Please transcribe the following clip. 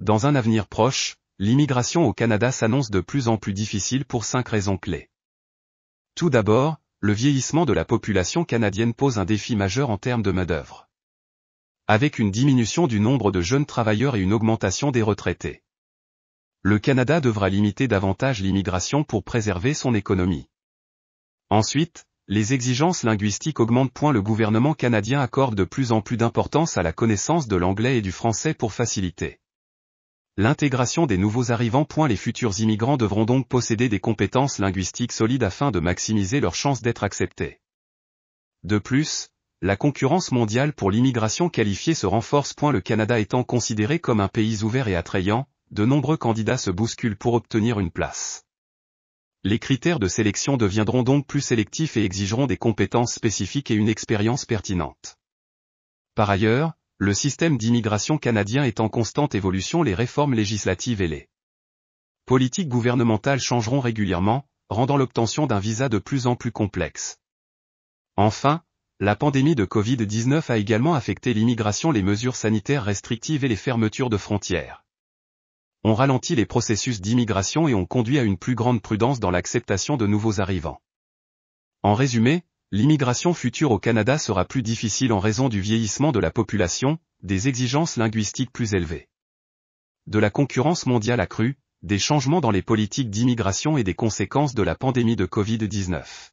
Dans un avenir proche, l'immigration au Canada s'annonce de plus en plus difficile pour 5 raisons clés. Tout d'abord, le vieillissement de la population canadienne pose un défi majeur en termes de main-d'œuvre. Avec une diminution du nombre de jeunes travailleurs et une augmentation des retraités. Le Canada devra limiter davantage l'immigration pour préserver son économie. Ensuite, les exigences linguistiques augmentent. Le gouvernement canadien accorde de plus en plus d'importance à la connaissance de l'anglais et du français pour faciliter l'intégration des nouveaux arrivants. Les futurs immigrants devront donc posséder des compétences linguistiques solides afin de maximiser leurs chances d'être acceptés. De plus, la concurrence mondiale pour l'immigration qualifiée se renforce. Le Canada étant considéré comme un pays ouvert et attrayant, de nombreux candidats se bousculent pour obtenir une place. Les critères de sélection deviendront donc plus sélectifs et exigeront des compétences spécifiques et une expérience pertinente. Par ailleurs, le système d'immigration canadien est en constante évolution. Les réformes législatives et les politiques gouvernementales changeront régulièrement, rendant l'obtention d'un visa de plus en plus complexe. Enfin, la pandémie de Covid-19 a également affecté l'immigration. Les mesures sanitaires restrictives et les fermetures de frontières ont ralenti les processus d'immigration et ont conduit à une plus grande prudence dans l'acceptation de nouveaux arrivants. En résumé, l'immigration future au Canada sera plus difficile en raison du vieillissement de la population, des exigences linguistiques plus élevées, de la concurrence mondiale accrue, des changements dans les politiques d'immigration et des conséquences de la pandémie de Covid-19.